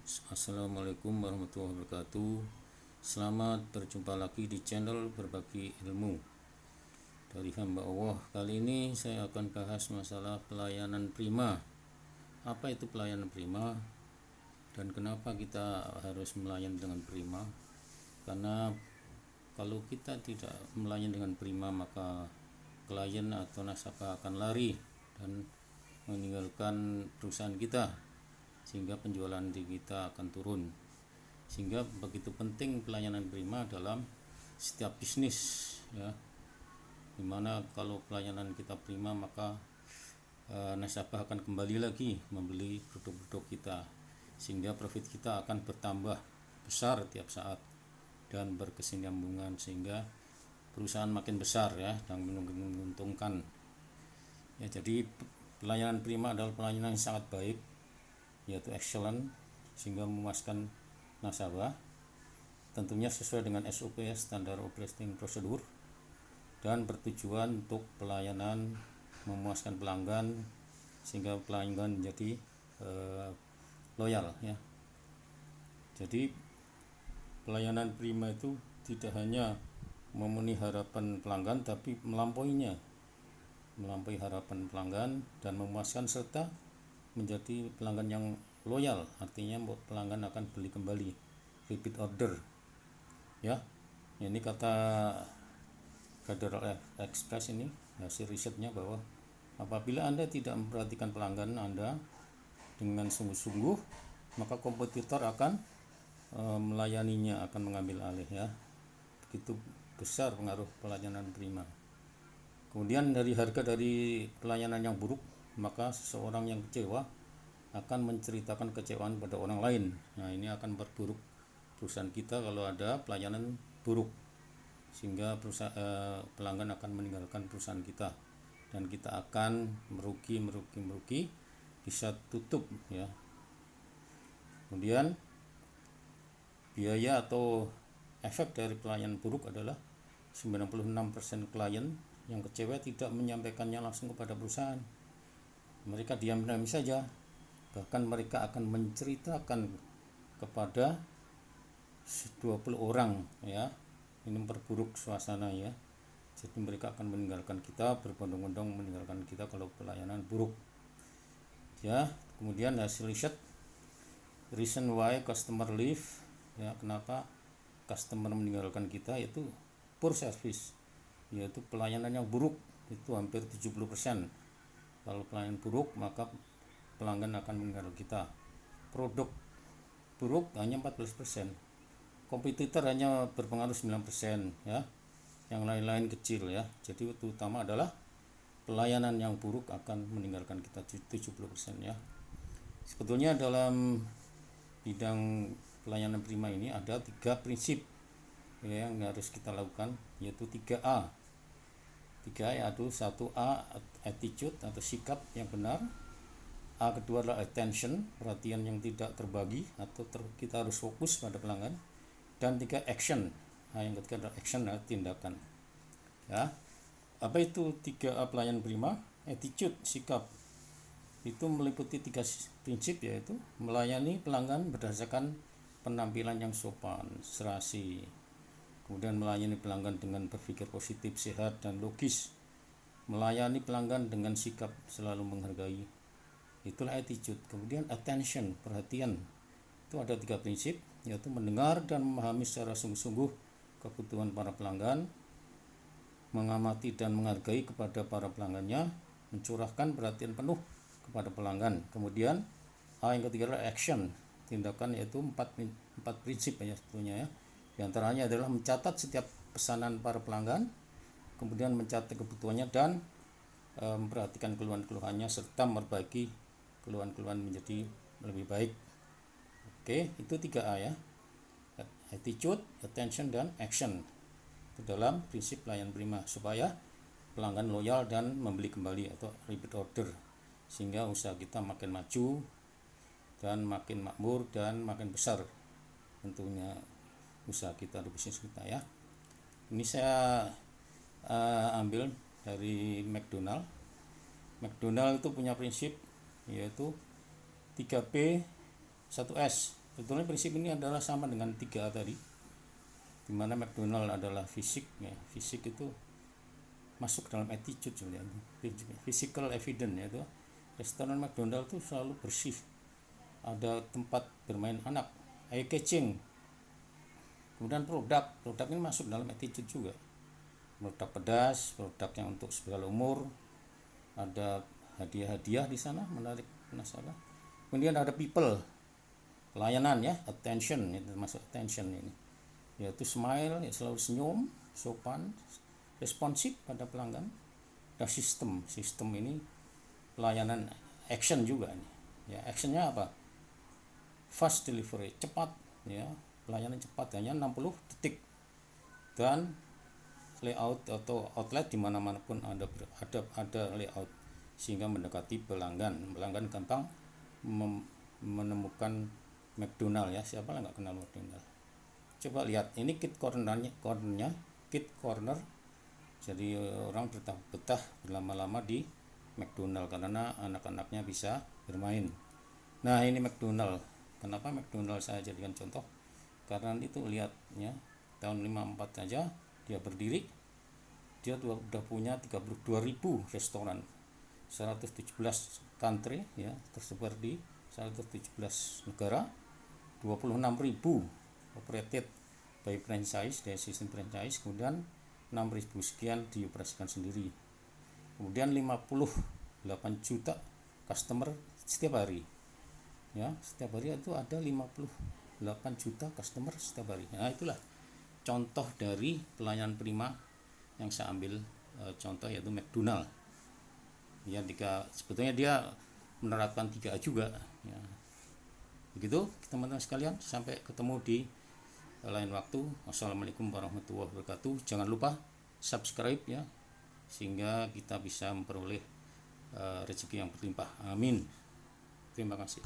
Assalamualaikum warahmatullahi wabarakatuh. Selamat berjumpa lagi di channel Berbagi Ilmu dari hamba Allah. Kali ini saya akan bahas masalah pelayanan prima. Apa itu pelayanan prima dan kenapa kita harus melayani dengan prima? Karena kalau kita tidak melayani dengan prima, maka klien atau nasabah akan lari dan meninggalkan perusahaan kita, sehingga penjualan di kita akan turun. Sehingga begitu penting pelayanan prima dalam setiap bisnis, ya, dimana kalau pelayanan kita prima, maka nasabah akan kembali lagi membeli produk-produk kita, sehingga profit kita akan bertambah besar tiap saat dan berkesinambungan, sehingga perusahaan makin besar, ya, dan menguntungkan, ya. Jadi pelayanan prima adalah pelayanan yang sangat baik, yaitu excellent, sehingga memuaskan nasabah, tentunya sesuai dengan SOP, ya, standar operating procedure, dan bertujuan untuk pelayanan memuaskan pelanggan sehingga pelanggan menjadi loyal, ya. Jadi pelayanan prima itu tidak hanya memenuhi harapan pelanggan, tapi melampaui harapan pelanggan dan memuaskan serta menjadi pelanggan yang loyal. Artinya pelanggan akan beli kembali, repeat order, ya. Ini kata Federal Express, ini hasil risetnya, bahwa apabila Anda tidak memperhatikan pelanggan Anda dengan sungguh-sungguh, maka kompetitor akan melayaninya, akan mengambil alih, ya. Begitu besar pengaruh pelayanan prima. Kemudian dari harga dari pelayanan yang buruk, maka seseorang yang kecewa akan menceritakan kecewaan pada orang lain. Nah, ini akan berburuk perusahaan kita kalau ada pelayanan buruk, sehingga pelanggan akan meninggalkan perusahaan kita dan kita akan merugi, bisa tutup, ya. Kemudian biaya atau efek dari pelayanan buruk adalah 96% klien yang kecewa tidak menyampaikannya langsung kepada perusahaan. Mereka diam-diam saja, bahkan mereka akan menceritakan kepada 20 orang, ya. Ini memperburuk suasana, ya. Jadi mereka akan meninggalkan kita, berbondong-bondong meninggalkan kita kalau pelayanan buruk, ya. Kemudian hasil riset, reason why customer leave, ya, kenapa customer meninggalkan kita, yaitu poor service, yaitu pelayanan yang buruk, itu hampir 70%. Kalau pelayanan buruk, maka pelanggan akan meninggalkan kita. Produk buruk hanya 14%, kompetitor hanya berpengaruh 9%, ya. Yang lain-lain kecil, ya. Jadi itu utama adalah pelayanan yang buruk akan meninggalkan kita 70%, ya. Sebetulnya dalam bidang pelayanan prima ini ada 3 prinsip, ya, yang harus kita lakukan, yaitu 3A. 3A yaitu 1A attitude atau sikap yang benar, A kedua adalah attention, perhatian yang tidak terbagi atau kita harus fokus pada pelanggan, dan 3 action. Nah, yang ketiga adalah action, tindakan, ya. Apa itu 3A pelayanan prima? Attitude, sikap, itu meliputi 3 prinsip, yaitu melayani pelanggan berdasarkan penampilan yang sopan, serasi, kemudian melayani pelanggan dengan berpikir positif, sehat, dan logis, melayani pelanggan dengan sikap selalu menghargai, itulah attitude. Kemudian attention, perhatian, itu ada 3 prinsip, yaitu mendengar dan memahami secara sungguh-sungguh kebutuhan para pelanggan, mengamati dan menghargai kepada para pelanggannya, mencurahkan perhatian penuh kepada pelanggan. Kemudian yang ketiga adalah action, tindakan, yaitu 4 prinsip, ya, sebetulnya, ya. Di antaranya adalah mencatat setiap pesanan para pelanggan, kemudian mencatat kebutuhannya dan memperhatikan keluhan-keluhannya serta memperbaiki keluhan-keluhan menjadi lebih baik. Oke, itu 3A, ya. Attitude, attention, dan action. Itu dalam prinsip pelayanan prima, supaya pelanggan loyal dan membeli kembali atau repeat order, sehingga usaha kita makin maju dan makin makmur dan makin besar tentunya usaha kita di bisnis kita, ya. Ini saya ambil dari McDonald. McDonald itu punya prinsip, yaitu 3P 1S, Sebetulnya prinsip ini adalah sama dengan 3A tadi, di mana McDonald adalah fisik ya. Fisik itu masuk dalam attitude sebenarnya. Physical evidence ya, itu restoran McDonald itu selalu bersih, ada tempat bermain anak, eye catching. Kemudian produk ini masuk dalam attitude juga, produk pedas, produk yang untuk segala umur, ada hadiah-hadiah di sana menarik nasabah. Kemudian ada people, pelayanan ya, attention, itu termasuk attention ini, yaitu smile ya, selalu senyum, sopan, responsif pada pelanggan. Ada sistem ini pelayanan, action juga nih ya. Actionnya apa? Fast delivery, cepat ya, pelayanan cepat, hanya 60 detik, dan layout atau outlet dimana-mana pun ada layout sehingga mendekati pelanggan gampang menemukan McDonald ya. Siapa lah nggak kenal McDonald? Coba lihat, ini cornernya kid corner, jadi orang betah berlama-lama di McDonald karena anak-anaknya bisa bermain. Nah, ini McDonald. Kenapa McDonald saya jadikan contoh? Karena itu lihat ya, tahun 54 saja dia berdiri, dia sudah punya 32.000 restoran, 117 country ya, tersebar di 117 negara, 26.000 operated by franchise, dari sistem franchise, kemudian 6.000 sekian dioperasikan sendiri, kemudian 58 juta customer setiap hari ya. Setiap hari itu ada 58 juta customer setiap hari. Nah, itulah contoh dari pelayanan prima yang saya ambil contoh, yaitu McDonald ya. Sebetulnya dia menerapkan 3A juga ya. Begitu teman-teman sekalian, sampai ketemu di lain waktu. Wassalamualaikum warahmatullahi wabarakatuh. Jangan lupa subscribe ya, sehingga kita bisa memperoleh rezeki yang berlimpah. Amin. Terima kasih.